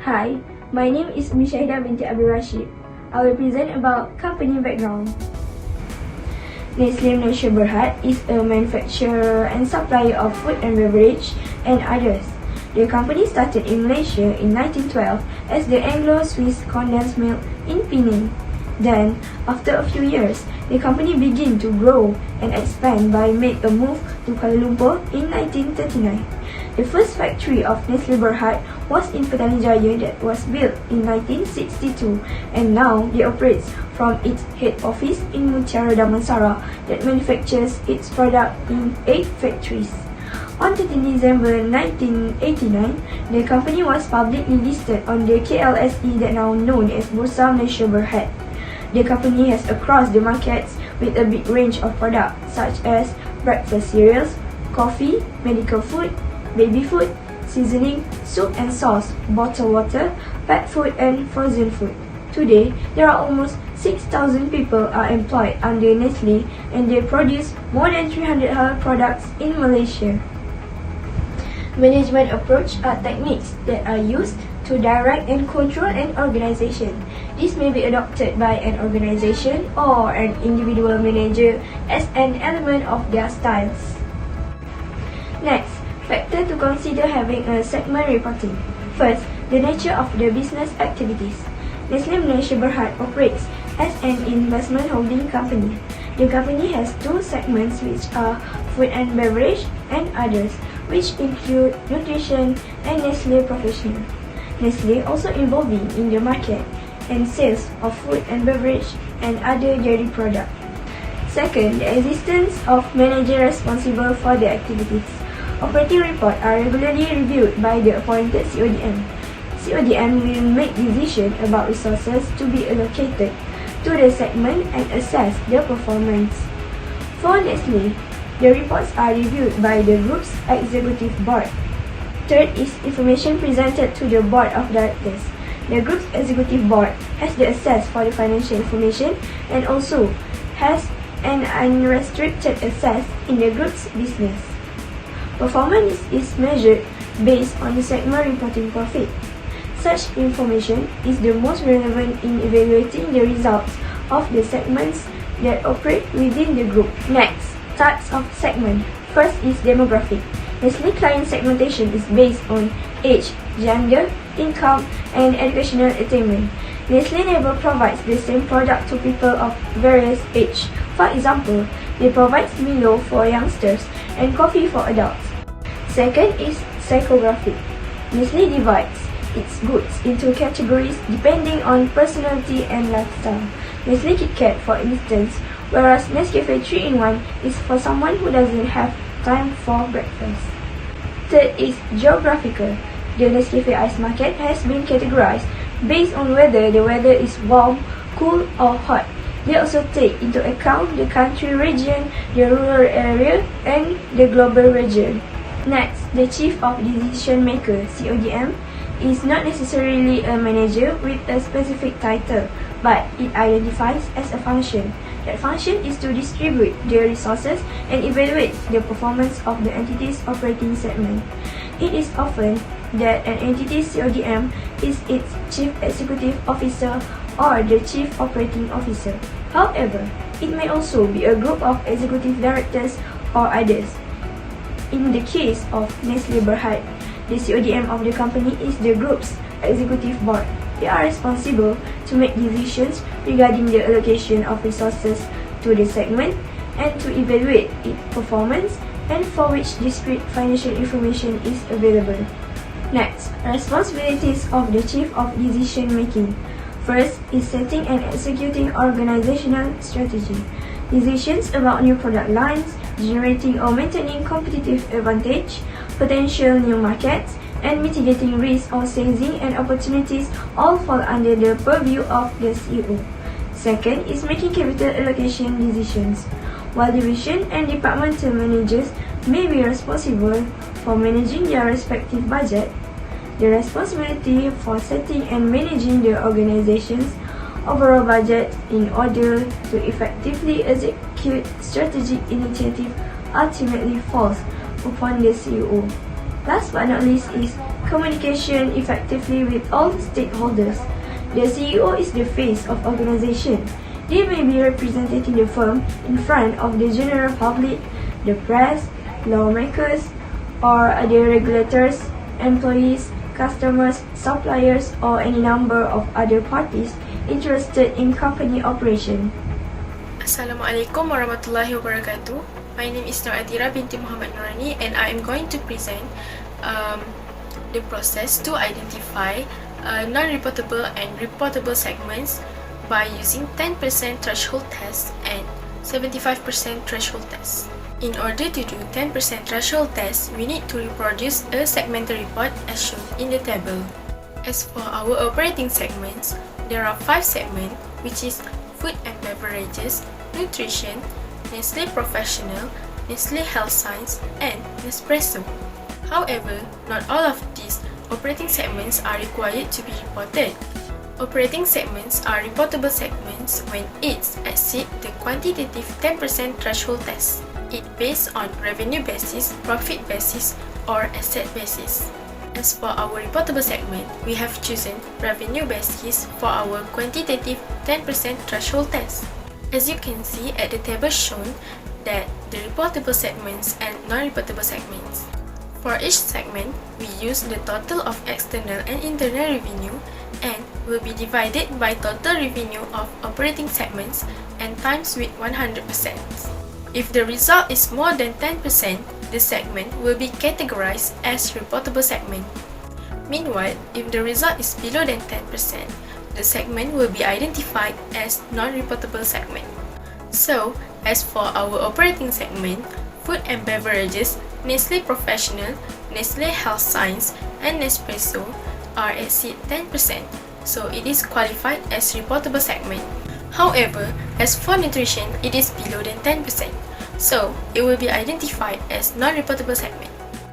Hi, my name is SYAHIDAH binti RASHIP. I will present about company background. Nestle Malaysia Berhad is a manufacturer and supplier of food and beverage and others. The company started in Malaysia in 1912 as the Anglo-Swiss condensed milk in Penang. Then, after a few years, the company began to grow and expand by making a move to Kuala Lumpur in 1939. The first factory of Nestle Berhad was in Petani Jaya that was built in 1962, and now it operates from its head office in Mutiara Damansara that manufactures its product in 8 factories. On 13 December 1989, the company was publicly listed on the KLSE that now known as Bursa Malaysia Berhad. The company has across the markets with a big range of products such as breakfast cereals, coffee, medical food, baby food, seasoning, soup and sauce, bottled water, pet food and frozen food. Today, there are almost 6,000 people are employed under Nestle and they produce more than 300 halal products in Malaysia. Management approach are techniques that are used to direct and control an organization. This may be adopted by an organization or an individual manager as an element of their styles. Next, factor to consider having a segment reporting. First, the nature of the business activities. Nestle Malaysia Berhad operates as an investment holding company. The company has 2 segments which are food and beverage and others, which include nutrition and Nestle Professional. Nestle also involving in the market and sales of food and beverage and other dairy products. Second, the existence of manager responsible for the activities. Operating reports are regularly reviewed by the appointed CODM. CODM will make decisions about resources to be allocated to the segment and assess the performance. For Nestle, the reports are reviewed by the group's executive board. Third is information presented to the board of directors. The group's executive board has the access for the financial information and also has an unrestricted access in the group's business. Performance is measured based on the segment reporting profit. Such information is the most relevant in evaluating the results of the segments that operate within the group. Next, types of segment. First is demographic. Nestle client segmentation is based on age, gender, income, and educational attainment. Nestle never provides the same product to people of various age. For example, they provide Milo for youngsters and coffee for adults. Second is psychographic. Nestle divides its goods into categories depending on personality and lifestyle. Nestle KitKat, for instance, whereas Nescafe 3-in-1 is for someone who doesn't have time for breakfast. Third is geographical. The Nescafe ice market has been categorized based on whether the weather is warm, cool or hot. They also take into account the country region, the rural area and the global region. Next, the Chief of Decision Maker, CODM, is not necessarily a manager with a specific title, but it identifies as a function. That function is to distribute the resources and evaluate the performance of the entity's operating segment. It is often that an entity's CODM is its Chief Executive Officer or the Chief Operating Officer. However, it may also be a group of executive directors or others. In the case of Nestle Berhad, the CODM of the company is the group's executive board. They are responsible to make decisions regarding the allocation of resources to the segment and to evaluate its performance and for which discrete financial information is available. Next, responsibilities of the Chief of Decision Making. First is setting and executing organizational strategy. Decisions about new product lines, generating or maintaining competitive advantage, potential new markets, and mitigating risks or seizing and opportunities all fall under the purview of the CEO. Second is making capital allocation decisions. While division and departmental managers may be responsible for managing their respective budget, the responsibility for setting and managing the organization's overall budget in order to effectively execute strategic initiatives ultimately falls upon the CEO. Last but not least is communication effectively with all stakeholders. The CEO is the face of organization. They may be representing the firm in front of the general public, the press, lawmakers, or other regulators, employees, customers, suppliers, or any number of other parties interested in company operation. Assalamualaikum warahmatullahi wabarakatuh. My name is ATHIRAH binti NORANI, and I am going to present the process to identify non-reportable and reportable segments by using 10% threshold test and 75% threshold test. In order to do 10% threshold test, we need to reproduce a segmental report as shown in the table. As for our operating segments, there are 5 segments, which is food and beverages, nutrition, Nestle Professional, Nestle Health Science, and Nespresso. However, not all of these operating segments are required to be reported. Operating segments are reportable segments when it exceeds the quantitative 10% threshold test. It based on revenue basis, profit basis, or asset basis. As for our reportable segment, we have chosen revenue basis for our quantitative 10% threshold test. As you can see at the table shown that the reportable segments and non-reportable segments. For each segment, we use the total of external and internal revenue and will be divided by total revenue of operating segments and times with 100%. If the result is more than 10%, the segment will be categorized as reportable segment. Meanwhile, if the result is below than 10%, the segment will be identified as non-reportable segment. So, as for our operating segment, food and beverages, Nestle Professional, Nestle Health Science, and Nespresso are exceed 10%, so it is qualified as reportable segment. However, as for nutrition, it is below than 10%, so it will be identified as non-reportable segment.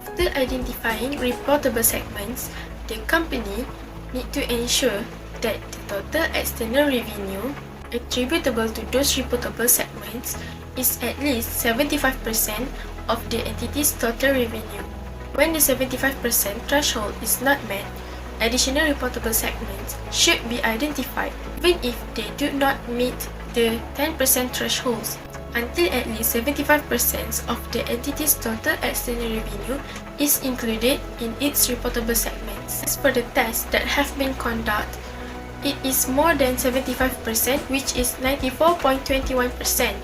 After identifying reportable segments, the company need to ensure that the total external revenue attributable to those reportable segments is at least 75% of the entity's total revenue. When the 75% threshold is not met, additional reportable segments should be identified even if they do not meet the 10% thresholds until at least 75% of the entity's total external revenue is included in its reportable segments. As per the tests that have been conducted, it is more than 75%, which is 94.21%.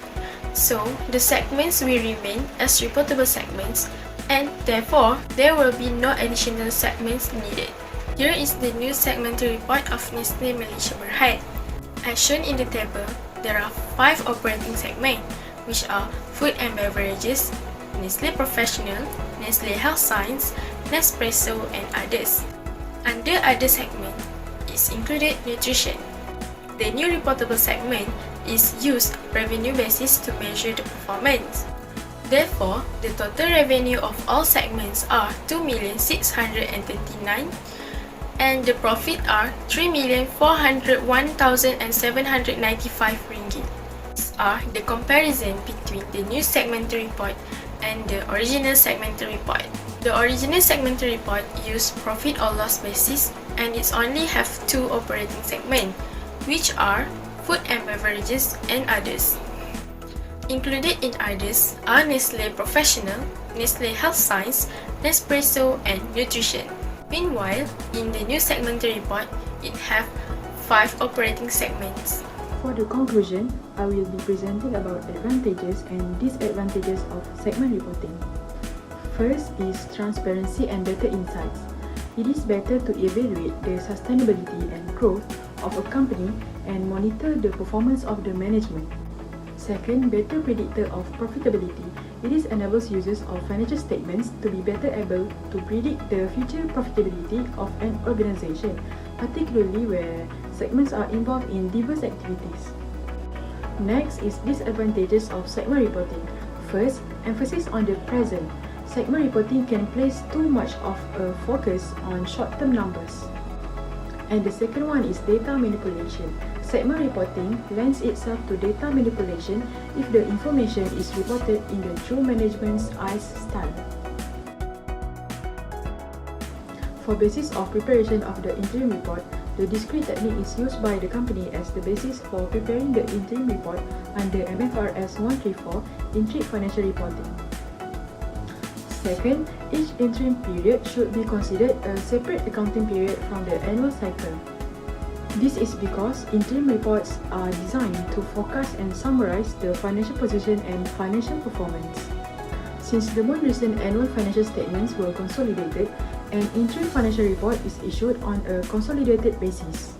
So, the segments will remain as reportable segments, and therefore, there will be no additional segments needed. Here is the new segmental report of Nestle Malaysia Berhad. As shown in the table, there are 5 operating segments, which are food and beverages, Nestle Professional, Nestle Health Science, Nespresso, and others. Under other segment is included nutrition. The new reportable segment is used revenue basis to measure the performance. Therefore, the total revenue of all segments are 2,639,000 and the profit are 3,401,795 ringgit. These are the comparison between the new segmental report and the original segmental report. The original segmental report used profit or loss basis and it only have 2 operating segments, which are food and beverages and others. Included in others are Nestle Professional, Nestle Health Science, Nespresso, and Nutrition. Meanwhile, in the new segmental report, it have 5 operating segments. For the conclusion, I will be presenting about advantages and disadvantages of segment reporting. First is transparency and better insights. It is better to evaluate the sustainability and growth of a company and monitor the performance of the management. Second, better predictor of profitability. It enables users of financial statements to be better able to predict the future profitability of an organization, particularly where segments are involved in diverse activities. Next is disadvantages of segment reporting. First, emphasis on the present. Segment reporting can place too much of a focus on short-term numbers. And the second one is data manipulation. Segment reporting lends itself to data manipulation if the information is reported in the true management's eyes style. For basis of preparation of the interim report, the discrete technique is used by the company as the basis for preparing the interim report under Mfrs 134 interim financial reporting. Second, each interim period should be considered a separate accounting period from the annual cycle. This is because interim reports are designed to forecast and summarize the financial position and financial performance. Since the most recent annual financial statements were consolidated, an interim financial report is issued on a consolidated basis.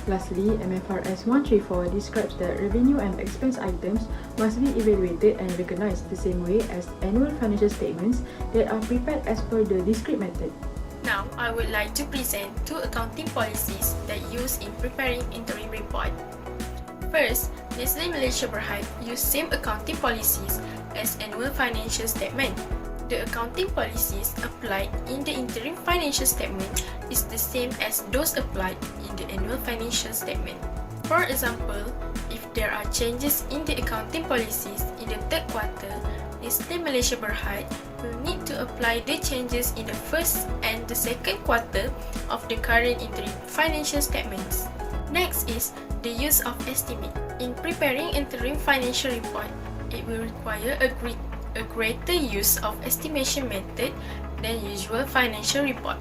Lastly, Mfrs 134 describes that revenue and expense items must be evaluated and recognized the same way as annual financial statements that are prepared as per the discrete method. Now, I would like to present two accounting policies that use in preparing interim report. First, Nestle Malaysia Berhad use same accounting policies as annual financial statement. The accounting policies applied in the interim financial statement is the same as those applied in the annual financial statement. For example, if there are changes in the accounting policies in the third quarter, Nestle Malaysia Berhad will need to apply the changes in the first and the second quarter of the current interim financial statements. Next is the use of estimate. In preparing interim financial report, it will require a greater use of estimation method than usual financial report.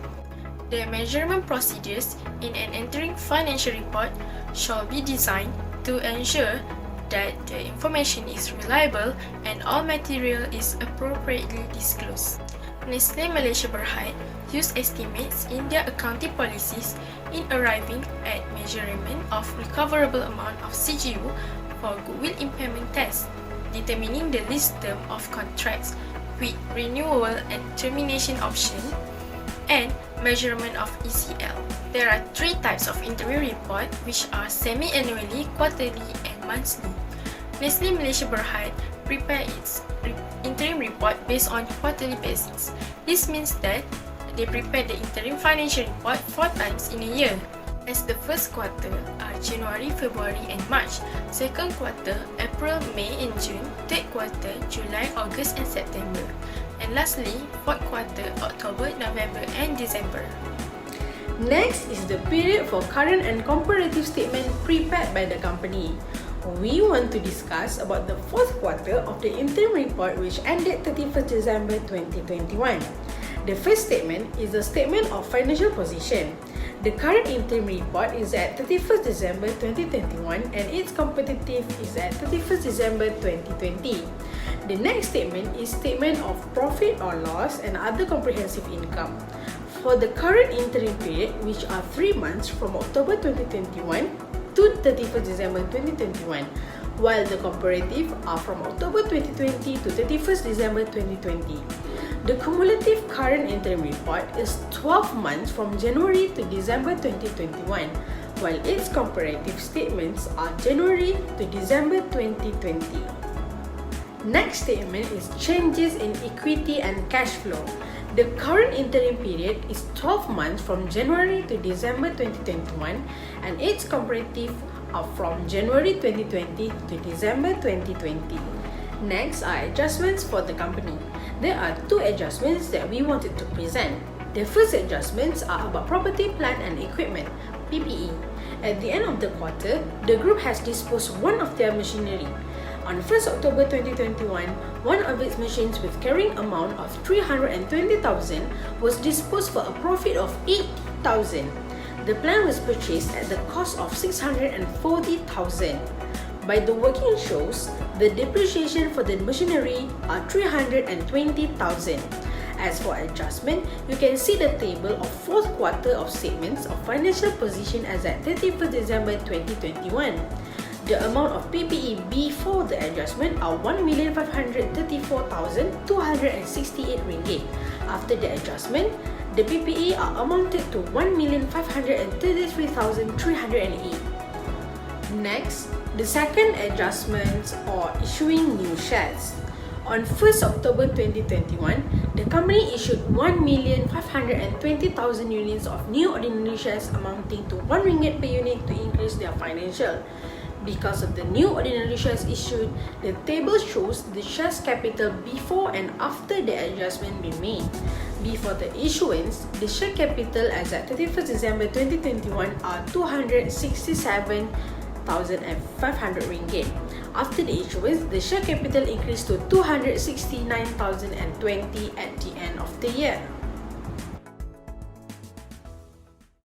The measurement procedures in an interim financial report shall be designed to ensure that the information is reliable and all material is appropriately disclosed. Nestle Malaysia Berhad use estimates in their accounting policies in arriving at measurement of recoverable amount of CGU for goodwill impairment test, determining the list term of contracts with renewal and termination option, and measurement of ECL. There are three types of interim report, which are semi-annually, quarterly, and monthly. Nestle Malaysia Berhad prepare its interim report based on quarterly basis. This means that they prepare the interim financial report 4 times in a year, as the first quarter are January, February and March, second quarter April, May and June, third quarter July, August and September, and lastly fourth quarter October, November and December. Next is the period for current and comparative statement prepared by the company. We want to discuss about the fourth quarter of the interim report which ended 31st December 2021. The first statement is a statement of financial position. The current interim report is at 31st December 2021 and its comparative is at 31st December 2020. The next statement is statement of profit or loss and other comprehensive income. For the current interim period, which are 3 months from October 2021 to 31st December 2021, while the comparative are from October 2020 to 31st December 2020. The cumulative current interim report is 12 months from January to December 2021, while its comparative statements are January to December 2020. Next statement is changes in equity and cash flow. The current interim period is 12 months from January to December 2021 and its comparative are from January 2020 to December 2020. Next are adjustments for the company. There are 2 adjustments that we wanted to present. The first adjustments are about property, plant and equipment, PPE. At the end of the quarter, the group has disposed one of their machinery. On 1st October 2021, one of its machines with carrying amount of 320,000 was disposed for a profit of 8,000. The plant was purchased at the cost of 640,000. By the working shows, the depreciation for the machinery are 320,000. As for adjustment, you can see the table of 4th quarter of statements of financial position as at 31st December 2021. The amount of PPE before the adjustment are 1,534,268 ringgit. After the adjustment, the PPE are amounted to 1,533,308. Next, the second adjustment or issuing new shares. On 1st October 2021, the company issued 1,520,000 units of new ordinary shares amounting to 1 ringgit per unit to increase their financial. Because of the new ordinary shares issued, the table shows the shares capital before and after the adjustment been made. Before the issuance, the share capital as at 31st December 2021 are 267,500 ringgit. After the issuance, the share capital increased to 269,020 at the end of the year.